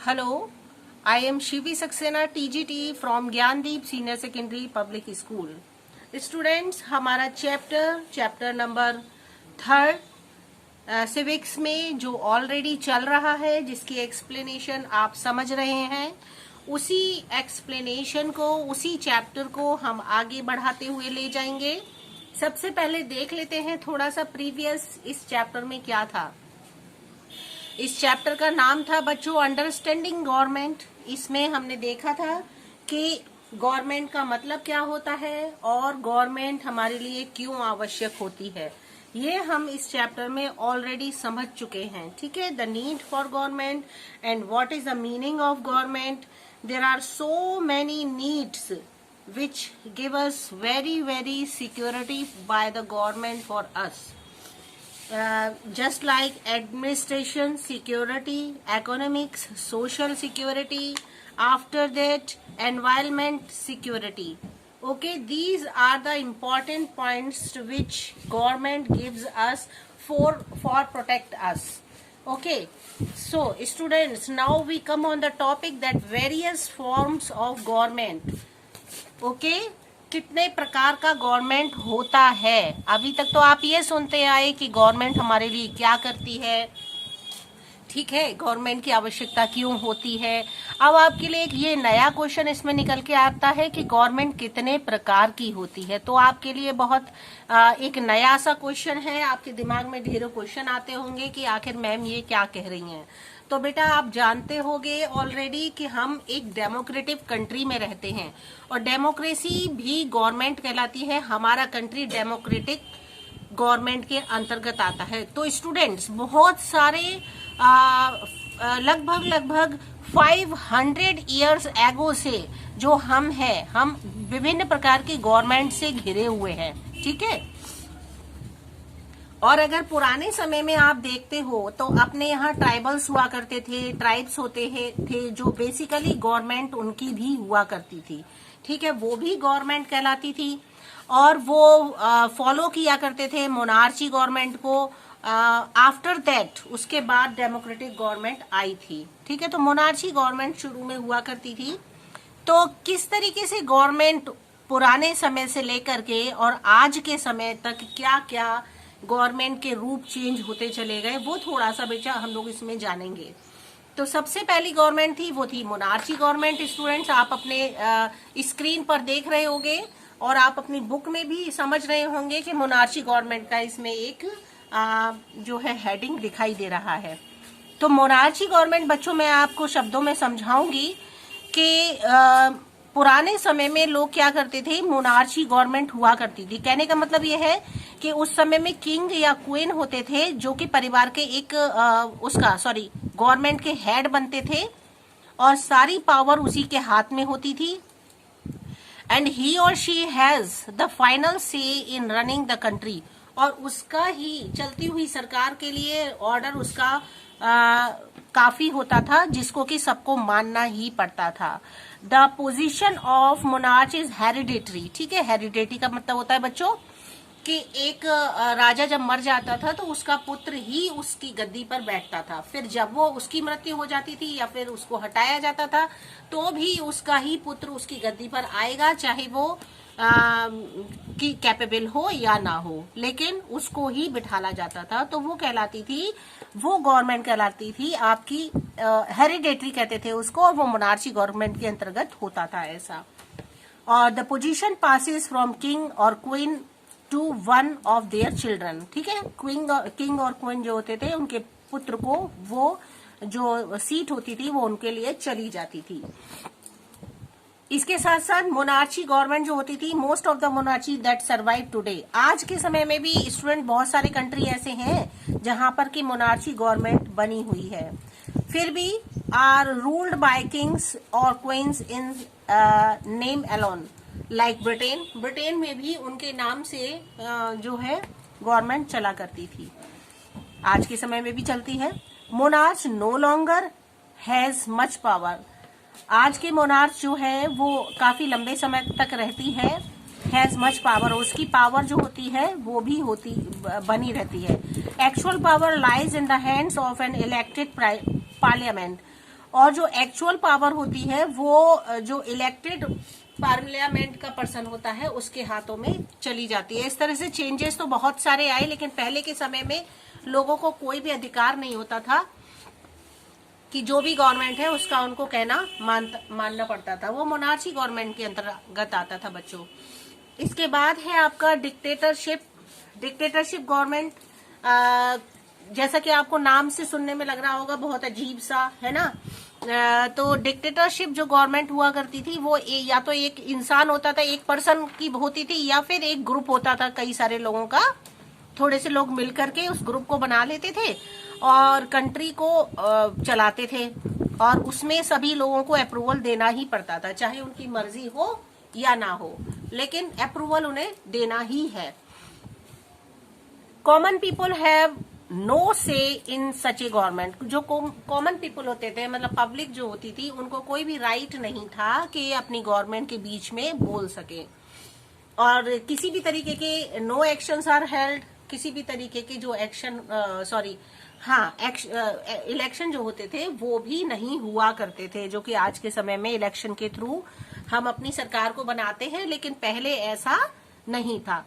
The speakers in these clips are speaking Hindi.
Hello, I am Shivi Saxena TGT from Gyandeep Senior Secondary Public School. Students, हमारा चैप्टर नंबर 3 सिविक्स में जो ऑलरेडी चल रहा है, जिसकी एक्सप्लेनेशन आप समझ रहे हैं, उसी एक्सप्लेनेशन को, उसी चैप्टर को हम आगे बढ़ाते हुए ले जाएंगे। सबसे पहले देख लेते हैं थोड़ा सा प्रीवियस इस चैप्टर में क्या था। इस चैप्टर का नाम था बच्चों अंडरस्टैंडिंग गवर्नमेंट। इसमें हमने देखा था कि गवर्नमेंट का मतलब क्या होता है और गवर्नमेंट हमारे लिए क्यों आवश्यक होती है। ये हम इस चैप्टर में ऑलरेडी समझ चुके हैं। ठीक है, the need for government and what is the meaning of government. There are so many needs which give us very security by the government for us. Just like administration security, economics, social security, after that environment security. Okay, these are the important points which government gives us for protect us. Okay, so students, now we come on the topic that various forms of government. Okay, कितने प्रकार का गवर्नमेंट होता है। अभी तक तो आप ये सुनते आए कि गवर्नमेंट हमारे लिए क्या करती है, ठीक है, गवर्नमेंट की आवश्यकता क्यों होती है। अब आपके लिए एक ये नया क्वेश्चन इसमें निकल के आता है कि गवर्नमेंट कितने प्रकार की होती है। तो आपके लिए बहुत एक नया सा क्वेश्चन है। आपके दिमाग में ढेरों क्वेश्चन आते होंगे कि आखिर मैम ये क्या कह रही हैं। तो बेटा, आप जानते होंगे ऑलरेडी कि हम एक डेमोक्रेटिक कंट्री में रहते हैं और डेमोक्रेसी भी गवर्नमेंट कहलाती है। हमारा कंट्री डेमोक्रेटिक गवर्नमेंट के अंतर्गत आता है। तो स्टूडेंट्स, बहुत सारे लगभग 500 इयर्स एगो से जो हम विभिन्न प्रकार की गवर्नमेंट से घिरे हुए हैं। ठीक है, और अगर पुराने समय में आप देखते हो तो अपने यहाँ ट्राइबल्स हुआ करते थे, ट्राइब्स होते थे जो बेसिकली गवर्नमेंट उनकी भी हुआ करती थी। ठीक है, वो भी गवर्नमेंट कहलाती थी और वो फॉलो किया करते थे मोनार्ची गवर्नमेंट को। आफ्टर दैट उसके बाद डेमोक्रेटिक गवर्नमेंट आई थी। ठीक है, तो मोनार्ची गवर्नमेंट शुरू में हुआ करती थी। तो किस तरीके से गवर्नमेंट पुराने समय से लेकर के और आज के समय तक क्या क्या गवर्नमेंट के रूप चेंज होते चले गए, वो थोड़ा सा बेटा हम लोग इसमें जानेंगे। तो सबसे पहली गवर्नमेंट थी, वो थी मोनार्ची गवर्नमेंट। स्टूडेंट्स, आप अपने स्क्रीन पर देख रहे होंगे और आप अपनी बुक में भी समझ रहे होंगे कि मोनार्ची गवर्नमेंट का इसमें एक जो है हेडिंग दिखाई दे रहा है। तो मोनार्ची गवर्नमेंट बच्चों, मैं आपको शब्दों में समझाऊंगी कि पुराने समय में लोग क्या करते थे, मोनार्ची गवर्नमेंट हुआ करती थी। कहने का मतलब यह है कि उस समय में किंग या क्वीन होते थे जो कि परिवार के एक गवर्नमेंट के हेड बनते थे और सारी पावर उसी के हाथ में होती थी। एंड ही और शी हैज द फाइनल से इन रनिंग द कंट्री। और उसका ही चलती हुई सरकार के लिए ऑर्डर उसका काफी होता था, जिसको कि सबको मानना ही पड़ता था। The position of monarch is hereditary. ठीक है, हेरिडेटरी का मतलब होता है बच्चों कि एक राजा जब मर जाता था तो उसका पुत्र ही उसकी गद्दी पर बैठता था। फिर जब वो उसकी मृत्यु हो जाती थी या फिर उसको हटाया जाता था तो भी उसका ही पुत्र उसकी गद्दी पर आएगा, चाहे वो की कैपेबल हो या ना हो, लेकिन उसको ही बिठाला जाता था। तो वो कहलाती थी, वो गवर्नमेंट कहलाती थी आपकी हेरिडेटरी कहते थे उसको, और वो मोनार्ची गवर्नमेंट के अंतर्गत होता था ऐसा। और the position passes from king और queen to one of their children. ठीक है, किंग और क्वीन जो होते थे उनके पुत्र को वो जो सीट होती थी वो उनके लिए चली जाती थी। इसके साथ साथ मोनार्ची गवर्नमेंट जो होती थी, most of the monarchy that survive today. आज के समय में भी स्टूडेंट बहुत सारे कंट्री ऐसे हैं जहां पर की मोनार्ची गवर्नमेंट बनी हुई है, फिर भी आर रूल्ड बाय किंग्स और queens in name alone. Like Britain में भी उनके नाम से जो है गवर्नमेंट चला करती थी, आज के समय में भी चलती है। Monarch no longer has much power. आज के मोनार्च जो है वो काफी लंबे समय तक रहती है। हैज मच पावर, उसकी पावर जो होती है वो भी बनी रहती है। Actual power lies in the hands of an elected parliament. और जो एक्चुअल पावर होती है वो जो इलेक्टेड पार्लियामेंट का पर्सन होता है उसके हाथों में चली जाती है। इस तरह से चेंजेस तो बहुत सारे आए, लेकिन पहले के समय में लोगों को कोई भी अधिकार नहीं होता था कि जो भी गवर्नमेंट है उसका उनको कहना मानना पड़ता था। वो मोनार्ची गवर्नमेंट के अंतर्गत आता था बच्चों। इसके बाद है आपका डिक्टेटरशिप गवर्नमेंट। जैसा कि आपको नाम से सुनने में लग रहा होगा बहुत अजीब सा, है ना। तो डिक्टेटरशिप जो गवर्नमेंट हुआ करती थी वो या तो एक इंसान होता था, एक पर्सन की होती थी, या फिर एक ग्रुप होता था कई सारे लोगों का। थोड़े से लोग मिलकर के उस ग्रुप को बना लेते थे और कंट्री को चलाते थे, और उसमें सभी लोगों को अप्रूवल देना ही पड़ता था, चाहे उनकी मर्जी हो या ना हो, लेकिन अप्रूवल उन्हें देना ही है। कॉमन पीपल हैव नो से इन सच ए गवर्नमेंट। जो कॉमन पीपल होते थे, मतलब पब्लिक जो होती थी, उनको कोई भी राइट नहीं था कि अपनी गवर्नमेंट के बीच में बोल सके, और किसी भी तरीके के नो एक्शंस आर हेल्ड। किसी भी तरीके के जो एक्शन इलेक्शन जो होते थे वो भी नहीं हुआ करते थे, जो कि आज के समय में इलेक्शन के थ्रू हम अपनी सरकार को बनाते हैं, लेकिन पहले ऐसा नहीं था।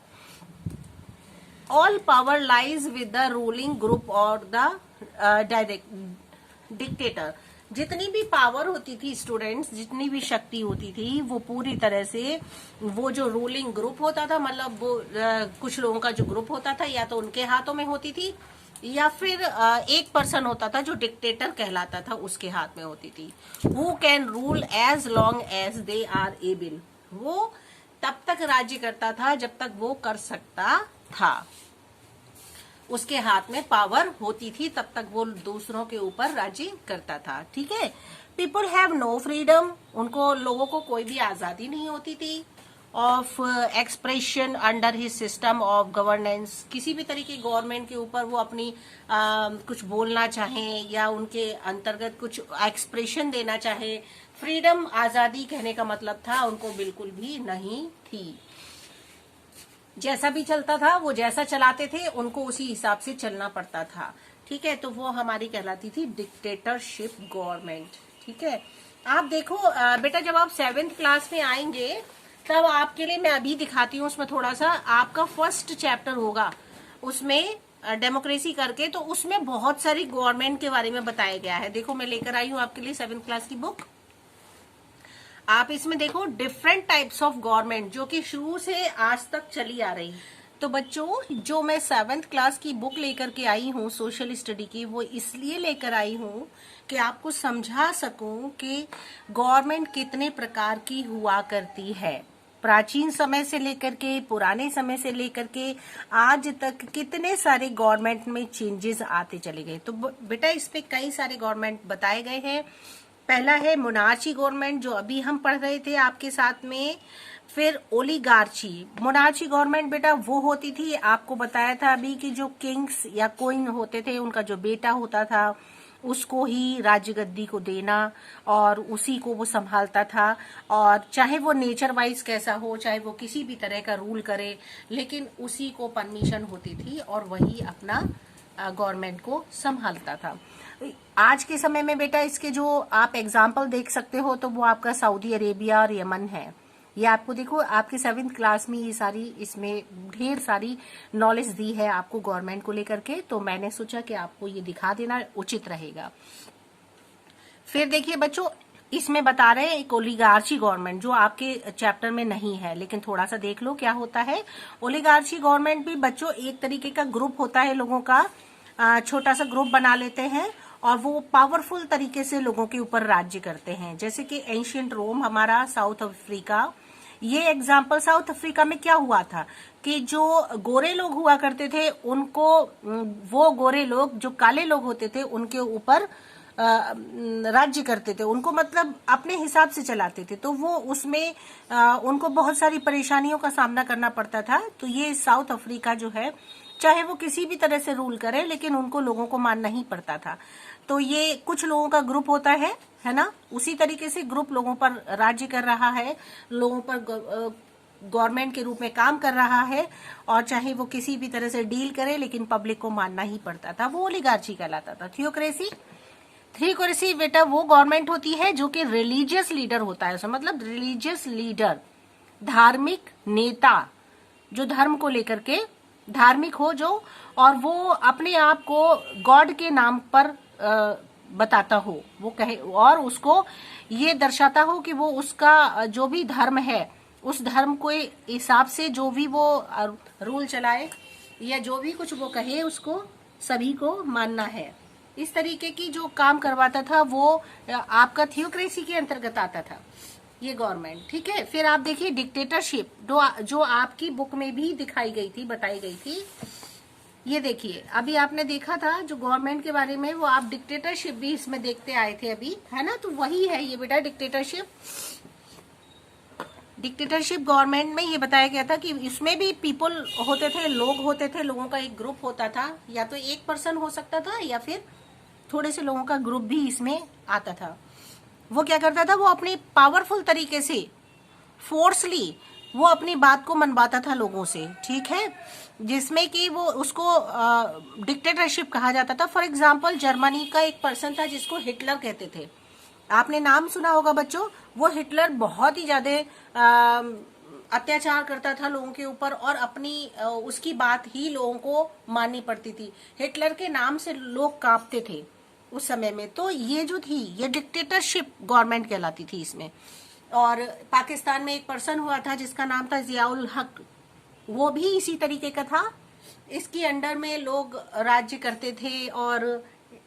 All power lies with the ruling group और द डिक्टेटर। जितनी भी पावर होती थी स्टूडेंट्स, जितनी भी शक्ति होती थी, वो पूरी तरह से वो जो रूलिंग ग्रुप होता था, मतलब वो कुछ लोगों का जो ग्रुप होता था, या तो उनके हाथों में होती थी, या फिर एक पर्सन होता था जो डिक्टेटर कहलाता था, उसके हाथ में होती थी। Who can rule as long as they are able. वो तब तक राज्य करता था जब तक वो कर सकता था, उसके हाथ में पावर होती थी, तब तक वो दूसरों के ऊपर राज्य करता था। ठीक है। People have no freedom. उनको, लोगों को कोई भी आजादी नहीं होती थी of expression under his system of governance. किसी भी तरीके की गवर्नमेंट के ऊपर वो अपनी कुछ बोलना चाहें या उनके अंतर्गत कुछ एक्सप्रेशन देना चाहे, फ्रीडम, आजादी कहने का मतलब था, उनको बिल्कुल भी नहीं थी। जैसा भी चलता था, वो जैसा चलाते थे, उनको उसी हिसाब से चलना पड़ता था। ठीक है। तो वो हमारी कहलाती थी डिक्टेटरशिप गवर्नमेंट। ठीक है। आप देखो बेटा, जब आप 7th क्लास में आएंगे तब आपके लिए मैं अभी दिखाती हूँ, उसमें थोड़ा सा आपका फर्स्ट चैप्टर होगा, उसमें डेमोक्रेसी करके, तो उसमें बहुत सारी गवर्नमेंट के बारे में बताया गया है। देखो मैं लेकर आई हूँ आपके लिए 7th क्लास की बुक। आप इसमें देखो डिफरेंट टाइप्स ऑफ गवर्नमेंट, जो कि शुरू से आज तक चली आ रही। तो बच्चों, जो मैं 7th क्लास की बुक लेकर के आई हूँ सोशल स्टडी की, वो इसलिए लेकर आई हूँ कि आपको समझा सकूं कि गवर्नमेंट कितने प्रकार की हुआ करती है। प्राचीन समय से लेकर के, पुराने समय से लेकर के आज तक कितने सारे गवर्नमेंट में चेंजेस आते चले गए। तो बेटा, इस पे कई सारे गवर्नमेंट बताए गए हैं। पहला है मोनार्ची गवर्नमेंट, जो अभी हम पढ़ रहे थे आपके साथ में। फिर ओलिगार्ची। मोनार्ची गवर्नमेंट बेटा वो होती थी, आपको बताया था अभी, कि जो किंग्स या क्वीन होते थे, उनका जो बेटा होता था उसको ही राज्य गद्दी को देना, और उसी को वो संभालता था, और चाहे वो नेचर वाइज कैसा हो, चाहे वो किसी भी तरह का रूल करे, लेकिन उसी को परमिशन होती थी और वही अपना गवर्नमेंट को संभालता था। आज के समय में बेटा इसके जो आप एग्जाम्पल देख सकते हो, तो वो आपका सऊदी अरेबिया और यमन है। ये आपको देखो, आपके 7th क्लास में ये सारी, इसमें ढेर सारी नॉलेज दी है आपको गवर्नमेंट को लेकर के, तो मैंने सोचा कि आपको ये दिखा देना उचित रहेगा। फिर देखिए बच्चों, इसमें बता रहे हैं एक ओलिगार्ची गवर्नमेंट, जो आपके चैप्टर में नहीं है, लेकिन थोड़ा सा देख लो क्या होता है। ओलिगार्ची गवर्नमेंट भी बच्चों एक तरीके का ग्रुप होता है लोगों का, छोटा सा ग्रुप बना लेते हैं और वो पावरफुल तरीके से लोगों के ऊपर राज्य करते हैं। जैसे कि एंशिएंट रोम हमारा, साउथ अफ्रीका, ये एग्जाम्पल। साउथ अफ्रीका में क्या हुआ था कि जो गोरे लोग हुआ करते थे, उनको, वो गोरे लोग जो काले लोग होते थे उनके ऊपर राज्य करते थे, उनको मतलब अपने हिसाब से चलाते थे, तो वो उसमें उनको बहुत सारी परेशानियों का सामना करना पड़ता था। तो ये साउथ अफ्रीका जो है, चाहे वो किसी भी तरह से रूल करे, लेकिन उनको लोगों को मानना ही पड़ता था। तो ये कुछ लोगों का ग्रुप होता है ना, उसी तरीके से ग्रुप लोगों पर राज्य कर रहा है, लोगों पर गवर्नमेंट के रूप में काम कर रहा है, और चाहे वो किसी भी तरह से डील करे, लेकिन पब्लिक को मानना ही पड़ता था। वो ओलिगार्ची कहलाता था। थियोक्रेसी, थ्योक्रेसी बेटा वो गवर्नमेंट होती है जो कि रिलीजियस लीडर होता है, मतलब रिलीजियस लीडर, धार्मिक नेता, जो धर्म को लेकर के धार्मिक हो जो, और वो अपने आप को गॉड के नाम पर बताता हो, वो कहे और उसको ये दर्शाता हो कि वो उसका जो भी धर्म है उस धर्म को हिसाब से जो भी वो रूल चलाए या जो भी कुछ वो कहे उसको सभी को मानना है। इस तरीके की जो काम करवाता था वो आपका थ्योक्रेसी के अंतर्गत आता था ये गवर्नमेंट, ठीक है। फिर आप देखिए डिक्टेटरशिप, जो आपकी बुक में भी दिखाई गई थी, बताई गई थी। ये देखिए अभी आपने देखा था जो गवर्नमेंट के बारे में, वो आप डिक्टेटरशिप भी इसमें देखते आए थे अभी, है ना। तो वही है ये बेटा डिक्टेटरशिप। डिक्टेटरशिप गवर्नमेंट में ये बताया गया था कि इसमें भी पीपल होते थे, लोग होते थे, लोगों का एक ग्रुप होता था, या तो एक पर्सन हो सकता था या फिर थोड़े से लोगों का ग्रुप भी इसमें आता था। वो क्या करता था, वो अपनी पावरफुल तरीके से फोर्सली वो अपनी बात को मनवाता था लोगों से, ठीक है, जिसमें कि वो उसको डिक्टेटरशिप कहा जाता था। फॉर एग्जाम्पल जर्मनी का एक पर्सन था जिसको हिटलर कहते थे, आपने नाम सुना होगा बच्चों। वो हिटलर बहुत ही ज्यादा अत्याचार करता था लोगों के ऊपर और अपनी उसकी बात ही लोगों को माननी पड़ती थी। हिटलर के नाम से लोग कांपते थे उस समय में। तो ये जो थी ये डिक्टेटरशिप गवर्नमेंट कहलाती थी इसमें। और पाकिस्तान में एक पर्सन हुआ था जिसका नाम था जियाउल हक, वो भी इसी तरीके का था। इसके अंडर में लोग राज्य करते थे और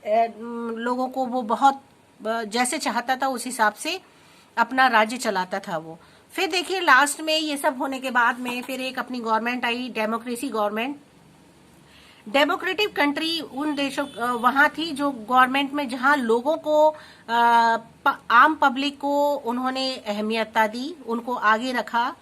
लोगों को वो बहुत जैसे चाहता था उस हिसाब से अपना राज्य चलाता था वो। फिर देखिए लास्ट में ये सब होने के बाद में फिर एक अपनी गवर्नमेंट आई, डेमोक्रेसी गवर्नमेंट। डेमोक्रेटिक कंट्री उन देशों वहां थी जो गवर्नमेंट में जहां लोगों को आम पब्लिक को उन्होंने अहमियत दी, उनको आगे रखा।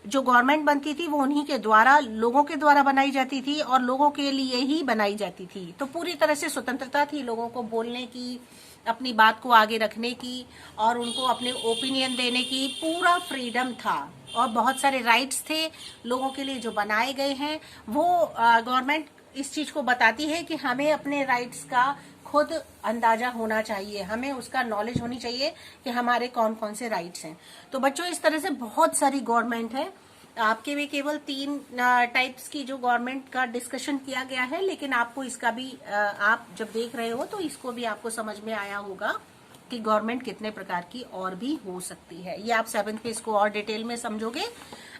जो गवर्नमेंट बनती थी वो उन्हीं के द्वारा, लोगों के द्वारा बनाई जाती थी और लोगों के लिए ही बनाई जाती थी। तो पूरी तरह से स्वतंत्रता थी लोगों को बोलने की, अपनी बात को आगे रखने की और उनको अपने ओपिनियन देने की पूरा फ्रीडम था। और बहुत सारे राइट्स थे लोगों के लिए जो बनाए गए हैं। वो गवर्नमेंट इस चीज को बताती है कि हमें अपने राइट्स का खुद अंदाजा होना चाहिए, हमें उसका नॉलेज होनी चाहिए कि हमारे कौन कौन से राइट्स हैं। तो बच्चों इस तरह से बहुत सारी गवर्नमेंट है, आपके भी केवल 3 टाइप्स की जो गवर्नमेंट का डिस्कशन किया गया है, लेकिन आपको इसका भी आप जब देख रहे हो तो इसको भी आपको समझ में आया होगा कि गवर्नमेंट कितने प्रकार की और भी हो सकती है। ये आप 7th में इसको और डिटेल में समझोगे।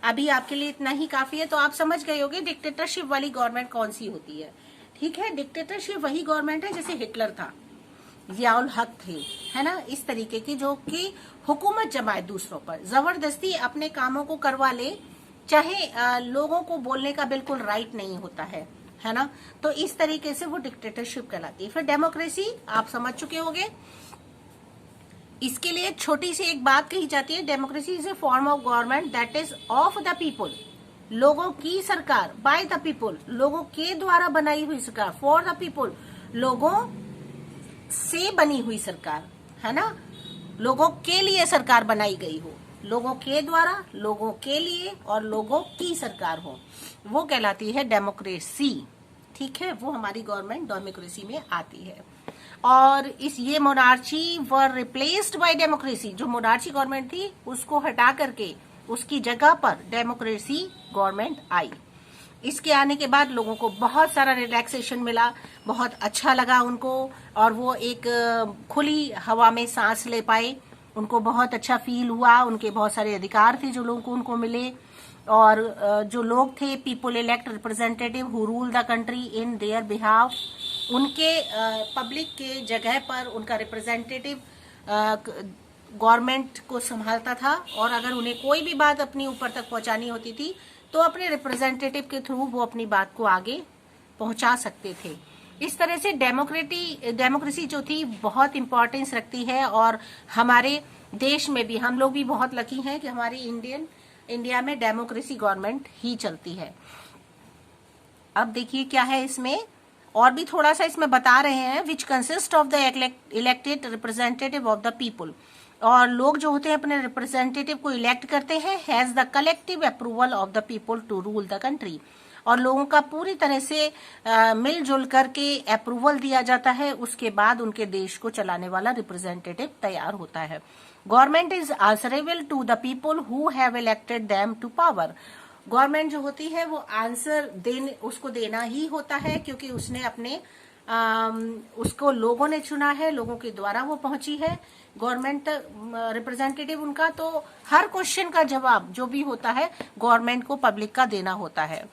अभी आपके लिए इतना ही काफी है। तो आप समझ गए होगे डिक्टेटरशिप वाली गवर्नमेंट कौन सी होती है, ठीक है। डिक्टेटरशिप वही गवर्नमेंट है जैसे हिटलर था, जियाउल हक थे, है ना, इस तरीके की, जो कि हुकूमत जमाए दूसरों पर, जबरदस्ती अपने कामों को करवा ले, चाहे लोगों को बोलने का बिल्कुल राइट नहीं होता है ना। तो इस तरीके से वो डिक्टेटरशिप कहलाती है। फिर डेमोक्रेसी आप समझ चुके होंगे। इसके लिए छोटी सी एक बात कही जाती है, democracy is a form of government that is of the people, लोगों की सरकार, बाय द पीपल, लोगों के द्वारा बनाई हुई सरकार, फॉर द पीपल, लोगों से बनी हुई सरकार, है ना, लोगों के लिए सरकार बनाई गई हो, लोगों के द्वारा, लोगों के लिए और लोगों की सरकार हो, वो कहलाती है डेमोक्रेसी, ठीक है। वो हमारी गवर्नमेंट डेमोक्रेसी में आती है। और इस ये monarchy were replaced by democracy, जो मोनार्ची गवर्नमेंट थी उसको हटा करके उसकी जगह पर डेमोक्रेसी गवर्नमेंट आई। इसके आने के बाद लोगों को बहुत सारा रिलैक्सेशन मिला, बहुत अच्छा लगा उनको, और वो एक खुली हवा में सांस ले पाए, उनको बहुत अच्छा फील हुआ, उनके बहुत सारे अधिकार थे जो लोगों को उनको मिले। और जो लोग थे people elect representative who rule the country in their behalf, उनके पब्लिक के जगह पर उनका रिप्रेजेंटेटिव गवर्नमेंट को संभालता था। और अगर उन्हें कोई भी बात अपनी ऊपर तक पहुंचानी होती थी तो अपने रिप्रेजेंटेटिव के थ्रू वो अपनी बात को आगे पहुंचा सकते थे। इस तरह से डेमोक्रेसी जो थी बहुत इंपॉर्टेंस रखती है। और हमारे देश में भी हम लोग भी बहुत लकी हैं कि हमारी इंडिया में डेमोक्रेसी गवर्नमेंट ही चलती है। अब देखिए क्या है इसमें, और भी थोड़ा सा इसमें बता रहे हैं, which consist of the elected representative of the people, और लोग जो होते हैं अपने रिप्रेजेंटेटिव को इलेक्ट करते हैं, has the collective approval of the people to rule the country, और लोगों का पूरी तरह से मिलजुल करके अप्रूवल दिया जाता है, उसके बाद उनके देश को चलाने वाला रिप्रेजेंटेटिव तैयार होता है। Government is answerable to the people who have elected them to power. Government जो होती है वो आंसर उसको देना ही होता है, क्योंकि उसने अपने उसको लोगों ने चुना है, लोगों के द्वारा वो पहुंची है गवर्नमेंट रिप्रेजेंटेटिव उनका। तो हर क्वेश्चन का जवाब जो भी होता है गवर्नमेंट को पब्लिक का देना होता है।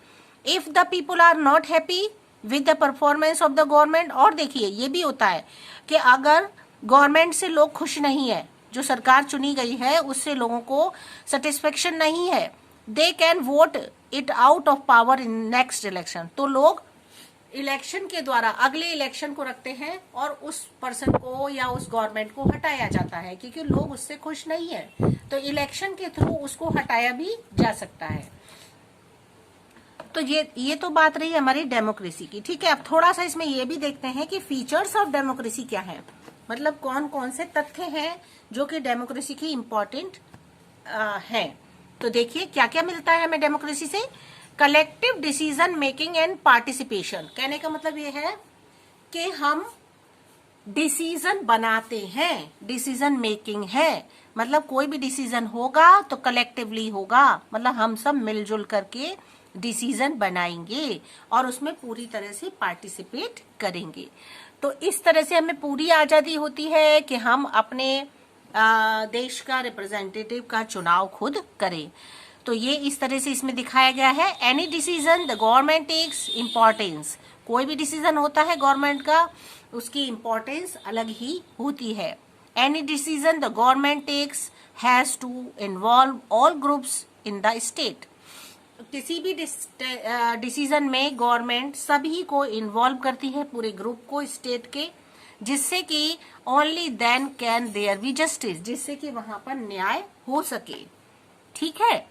If the people are not happy with the performance of the government, और देखिए ये भी होता है कि अगर गवर्नमेंट से लोग खुश नहीं है, जो सरकार चुनी गई है उससे लोगों को सेटिस्फेक्शन नहीं है, they can vote it out of power in next election. तो लोग इलेक्शन के द्वारा अगले इलेक्शन को रखते हैं और उस पर्सन को या उस गवर्नमेंट को हटाया जाता है, क्योंकि लोग उससे खुश नहीं है, तो इलेक्शन के थ्रू उसको हटाया भी जा सकता है। तो ये तो बात रही हमारी डेमोक्रेसी की। ठीक है, अब थोड़ा सा इसमें ये भी देखते हैं कि फीचर्स ऑफ डेमोक्रेसी क्या है, मतलब कौन कौन से तथ्य हैं जो कि डेमोक्रेसी की इम्पोर्टेंट है। तो देखिए क्या क्या मिलता है हमें डेमोक्रेसी से। Collective decision making and participation, कहने का मतलब ये है कि हम डिसीजन बनाते हैं, डिसीजन मेकिंग है, मतलब कोई भी डिसीजन होगा तो कलेक्टिवली होगा, मतलब हम सब मिलजुल करके डिसीजन बनाएंगे और उसमें पूरी तरह से पार्टिसिपेट करेंगे। तो इस तरह से हमें पूरी आजादी होती है कि हम अपने देश का रिप्रेजेंटेटिव का चुनाव खुद करें। तो ये इस तरह से इसमें दिखाया गया है। Any decision the government takes importance, कोई भी डिसीजन होता है गवर्नमेंट का उसकी इम्पोर्टेंस अलग ही होती है। Any decision the government takes has to involve all groups in the state, किसी भी डिसीजन में गवर्नमेंट सभी को इन्वॉल्व करती है, पूरे ग्रुप को स्टेट के, जिससे कि only then can there be justice, जिससे कि वहां पर न्याय हो सके। ठीक है,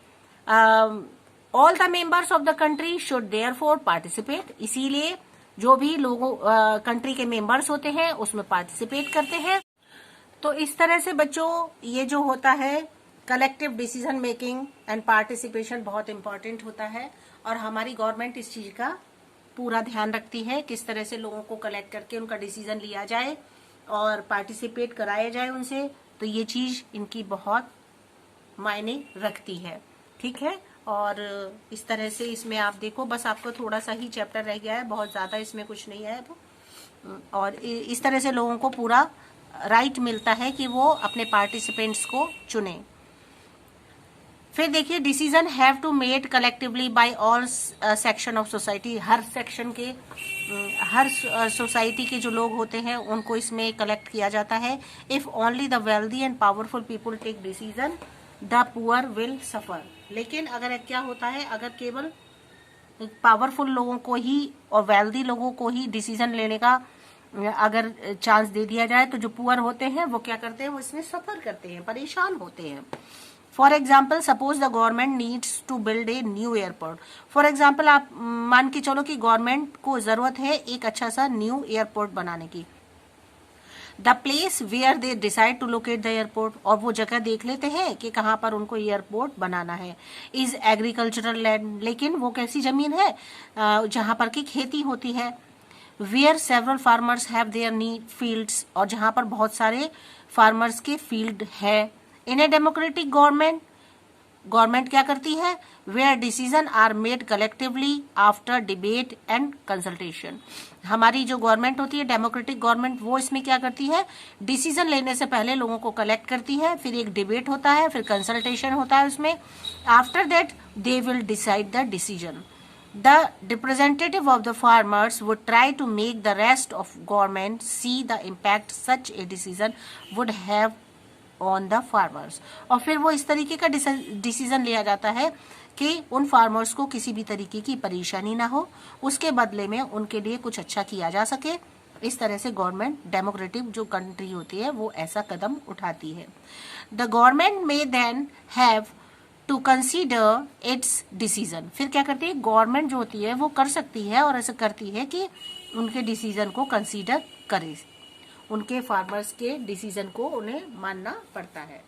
all the members of the country should therefore participate, इसीलिए जो भी लोगों कंट्री के मेंबर्स होते हैं उसमें पार्टिसिपेट करते हैं। तो इस तरह से बच्चों ये जो होता है collective decision making and participation बहुत इंपॉर्टेंट होता है, और हमारी गवर्नमेंट इस चीज का पूरा ध्यान रखती है किस तरह से लोगों को कलेक्ट करके उनका डिसीजन लिया जाए और पार्टिसिपेट कराया जाए उनसे। तो ये चीज इनकी बहुत मायने रखती है। ठीक है, और इस तरह से इसमें आप देखो, बस आपको थोड़ा सा ही चैप्टर रह गया है, बहुत ज्यादा इसमें कुछ नहीं है अब। और इस तरह से लोगों को पूरा राइट मिलता है कि वो अपने पार्टिसिपेंट्स को चुने। फिर देखिए decision have to made collectively by all section of society, हर सेक्शन के हर सोसाइटी के जो लोग होते हैं उनको इसमें कलेक्ट किया जाता है। If only the wealthy and powerful people take decision the poor will suffer, लेकिन अगर क्या होता है, अगर केवल पावरफुल लोगों को ही और वेल्दी लोगों को ही डिसीजन लेने का अगर चांस दे दिया जाए तो जो पुअर होते हैं वो क्या करते हैं, वो इसमें सफर करते हैं, परेशान होते हैं। For example suppose the government needs to build a new airport, for example आप मान के चलो कि गवर्नमेंट को जरूरत है एक अच्छा सा न्यू एयरपोर्ट बनाने की। The place where they decide to locate the airport, और वो जगह देख लेते हैं कि कहाँ पर उनको एयरपोर्ट बनाना है, इज एग्रीकल्चरल लैंड, लेकिन वो कैसी जमीन है जहाँ पर की खेती होती है। Where several farmers have their need fields, और जहाँ पर बहुत सारे फार्मर्स के फील्ड है। इन ए डेमोक्रेटिक गवर्नमेंट क्या करती है, where decision are made collectively after debate and consultation. हमारी जो गवर्नमेंट होती है डेमोक्रेटिक गवर्नमेंट, वो इसमें क्या करती है, डिसीजन लेने से पहले लोगों को कलेक्ट करती है, फिर एक डिबेट होता है, फिर कंसल्टेशन होता है उसमें, after that they will decide the decision. The representative of the farmers would try to make the rest of government see the impact such a decision would have on the farmers, और फिर वो इस तरीके का डिसीजन लिया जाता है कि उन फार्मर्स को किसी भी तरीके की परेशानी ना हो, उसके बदले में उनके लिए कुछ अच्छा किया जा सके। इस तरह से गवर्नमेंट डेमोक्रेटिक जो कंट्री होती है वो ऐसा कदम उठाती है। The government may then have to consider its decision, फिर क्या करती है गवर्नमेंट जो होती है वो कर सकती है और ऐसा करती है कि उनके डिसीजन को कंसीडर करे, उनके फार्मर्स के डिसीजन को उन्हें मानना पड़ता है।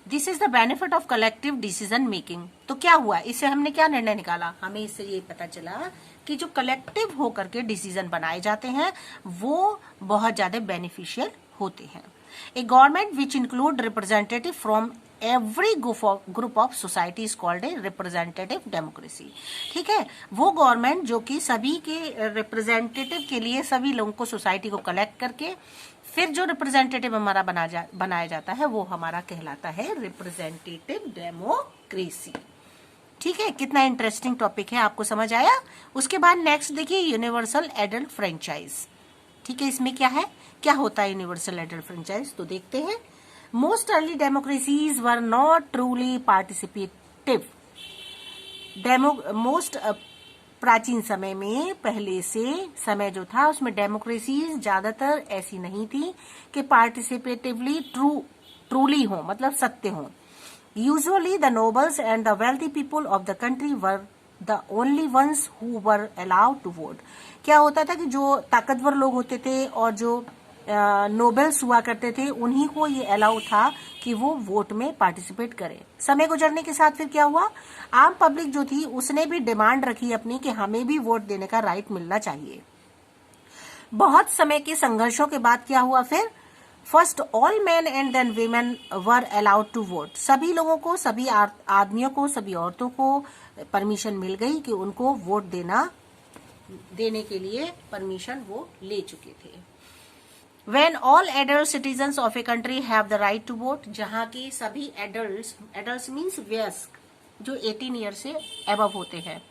This is the benefit of collective decision making. तो क्या हुआ, इससे हमने क्या निर्णय निकाला, हमें इससे ये पता चला कि जो कलेक्टिव होकर के डिसीजन बनाए जाते हैं वो बहुत ज्यादा बेनिफिशियल होते हैं। A government which include representative from every group of society is called a representative democracy. ठीक है, वो गवर्नमेंट जो कि सभी के रिप्रेजेंटेटिव के लिए सभी लोगों को, सोसाइटी को कलेक्ट करके फिर जो रिप्रेजेंटेटिव हमारा बनाया जाता है वो हमारा कहलाता है रिप्रेजेंटेटिव डेमोक्रेसी। ठीक है, कितना इंटरेस्टिंग टॉपिक है, आपको समझ आया। उसके बाद नेक्स्ट देखिए यूनिवर्सल एडल्ट फ्रेंचाइज। ठीक है, इसमें क्या है, क्या होता है यूनिवर्सल एडल्ट फ्रेंचाइज, तो देखते हैं। Most early democracies were not truly participative. Most प्राचीन समय में, पहले से समय जो था उसमें डेमोक्रेसीज ज्यादातर ऐसी नहीं थी कि पार्टिसिपेटिवली ट्रूली हो, मतलब सत्य हो। Usually the nobles and the wealthy people of the country were the only ones who were allowed to vote. क्या होता था कि जो ताकतवर लोग होते थे और जो नोबेल्स हुआ करते थे उन्हीं को ये अलाउ था कि वो वोट में पार्टिसिपेट करें। समय गुजरने के साथ फिर क्या हुआ, आम पब्लिक जो थी उसने भी डिमांड रखी अपनी कि हमें भी वोट देने का राइट मिलना चाहिए। बहुत समय के संघर्षों के बाद क्या हुआ फिर, first all man and then women were allowed to vote. सभी लोगों को, सभी आदमियों को, सभी औरतों को परमिशन मिल गई कि उनको वोट देने के लिए परमिशन वो ले चुके थे। When all adult citizens of a country have the right to vote, जहाँ की सभी adults means वयस्क जो 18 ईयर से above होते हैं,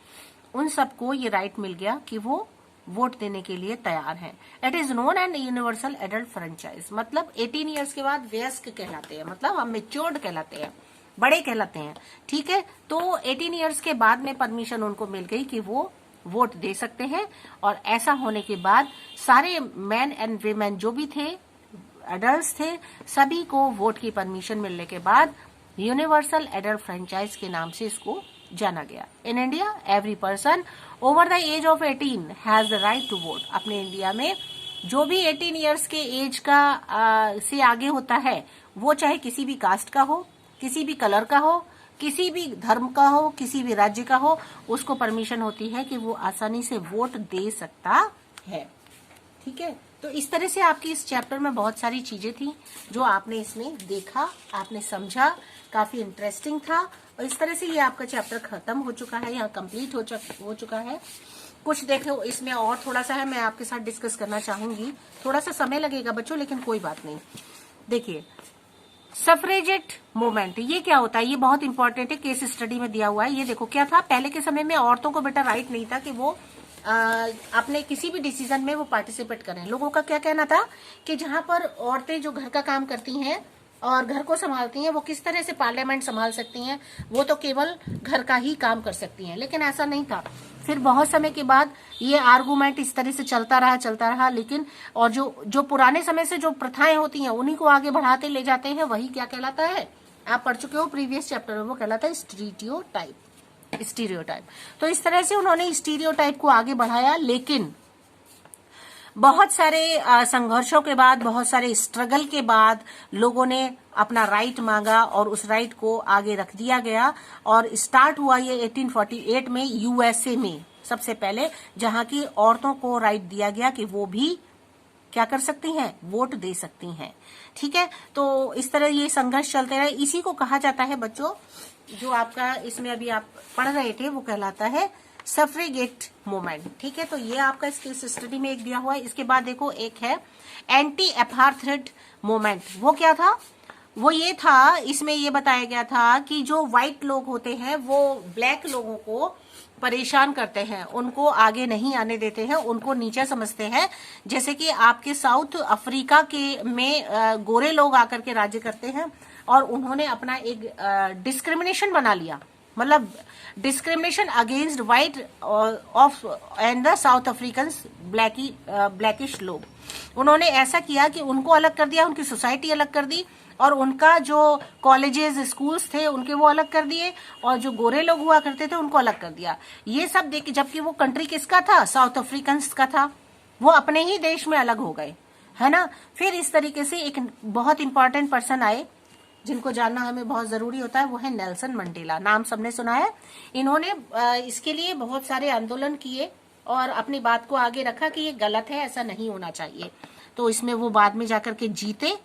उन सबको ये राइट मिल गया कि वो वोट देने के लिए तैयार हैं। It is known and universal adult franchise, मतलब 18 ईयर्स के बाद वयस्क कहलाते हैं, मतलब हम मेच्योर्ड कहलाते हैं, बड़े कहलाते हैं। ठीक है, तो 18 ईयर्स के बाद में परमिशन उनको मिल गई कि वो वोट दे सकते हैं। और ऐसा होने के बाद सारे मैन एंड वीमेन जो भी थे, एडल्ट्स थे, सभी को वोट की परमिशन मिलने के बाद यूनिवर्सल एडल्ट फ्रेंचाइज के नाम से इसको जाना गया। In India every person over the age of 18 has the right to vote. अपने इंडिया में जो भी 18 ईयर्स के एज का से आगे होता है, वो चाहे किसी भी कास्ट का हो, किसी भी कलर का हो, किसी भी धर्म का हो, किसी भी राज्य का हो, उसको परमिशन होती है कि वो आसानी से वोट दे सकता है। ठीक है, तो इस तरह से आपकी इस चैप्टर में बहुत सारी चीजें थी जो आपने इसमें देखा, आपने समझा, काफी इंटरेस्टिंग था। और इस तरह से ये आपका चैप्टर खत्म हो चुका है, यहाँ कंप्लीट हो चुका है। कुछ देखो इसमें और थोड़ा सा है, मैं आपके साथ डिस्कस करना चाहूंगी। थोड़ा सा समय लगेगा बच्चों, लेकिन कोई बात नहीं। देखिए सफरेजेट मूवमेंट, ये क्या होता है, ये बहुत इंपॉर्टेंट है, केस स्टडी में दिया हुआ है। ये देखो क्या था, पहले के समय में औरतों को बेटा राइट नहीं था कि वो अपने किसी भी डिसीजन में वो पार्टिसिपेट करें। लोगों का क्या कहना था कि जहां पर औरतें जो घर का काम करती हैं और घर को संभालती हैं, वो किस तरह से पार्लियामेंट संभाल सकती हैं, वो तो केवल घर का ही काम कर सकती हैं। लेकिन ऐसा नहीं था। फिर बहुत समय के बाद ये आर्गुमेंट इस तरह से चलता रहा, लेकिन और जो पुराने समय से जो प्रथाएं होती हैं उन्हीं को आगे बढ़ाते ले जाते हैं। वही क्या कहलाता है, आप पढ़ चुके हो प्रीवियस चैप्टर में, वो कहलाता है स्टीरियोटाइप। तो इस तरह से उन्होंने स्टीरियोटाइप को आगे बढ़ाया, लेकिन बहुत सारे संघर्षों के बाद, बहुत सारे स्ट्रगल के बाद लोगों ने अपना राइट मांगा और उस राइट को आगे रख दिया गया। और स्टार्ट हुआ ये 1848 में यूएसए में सबसे पहले, जहां की औरतों को राइट दिया गया कि वो भी क्या कर सकती हैं, वोट दे सकती हैं। ठीक है, तो इस तरह ये संघर्ष चलते रहे। इसी को कहा जाता है बच्चों, जो आपका इसमें अभी आप पढ़ रहे थे, वो कहलाता है सफ्रेगेट मूवमेंट। ठीक है, तो ये आपका इसके स्टडी में एक दिया हुआ है। इसके बाद देखो एक है एंटी अपार्थाइड मूवमेंट। वो क्या था, वो ये था, इसमें ये बताया गया था कि जो व्हाइट लोग होते हैं वो ब्लैक लोगों को परेशान करते हैं, उनको आगे नहीं आने देते हैं, उनको नीचा समझते हैं। जैसे कि आपके साउथ अफ्रीका के में गोरे लोग आकर के राज्य करते हैं और उन्होंने अपना एक डिस्क्रिमिनेशन बना लिया, मतलब discrimination against white of and the south African blackish लोग। उन्होंने ऐसा किया कि उनको अलग कर दिया, उनकी सोसाइटी अलग कर दी, और उनका जो कॉलेजेस स्कूल्स थे उनके वो अलग कर दिए, और जो गोरे लोग हुआ करते थे उनको अलग कर दिया। ये सब देख, जबकि वो कंट्री किसका था, साउथ अफ्रीकन का था, वो अपने ही देश में अलग हो गए, है ना। फिर इस तरीके से एक बहुत इंपॉर्टेंट पर्सन आए जिनको जानना हमें बहुत जरूरी होता है वो है नेल्सन मंडेला। नाम सबने सुना है। इन्होंने इसके लिए बहुत सारे आंदोलन किए और अपनी बात को आगे रखा कि ये गलत है, ऐसा नहीं होना चाहिए। तो इसमें वो बाद में जाकर के जीते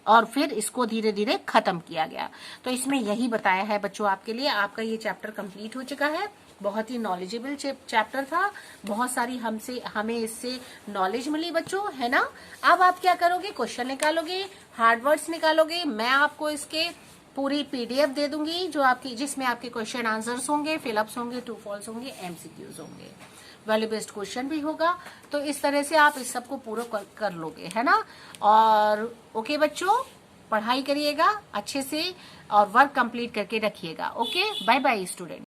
और फिर इसको धीरे धीरे खत्म किया गया। तो इसमें यही बताया है बच्चों आपके लिए। आपका ये चैप्टर कंप्लीट हो चुका है। बहुत ही नॉलेजेबल चैप्टर था, बहुत सारी हमें इससे नॉलेज मिली बच्चों, है ना। अब आप क्या करोगे, क्वेश्चन निकालोगे, हार्ड वर्ड्स निकालोगे। मैं आपको इसके पूरी पीडीएफ दे दूंगी जिसमें आपके क्वेश्चन आंसर्स होंगे, फिलअप्स होंगे, ट्रू फॉल्स होंगे, एमसीक्यूज होंगे, वैल्यू बेस्ड क्वेश्चन भी होगा। तो इस तरह से आप इस सबको पूरा कर लोगे, है ना। और ओके बच्चों, पढ़ाई करिएगा अच्छे से और वर्क कंप्लीट करके रखिएगा। Okay, bye bye student.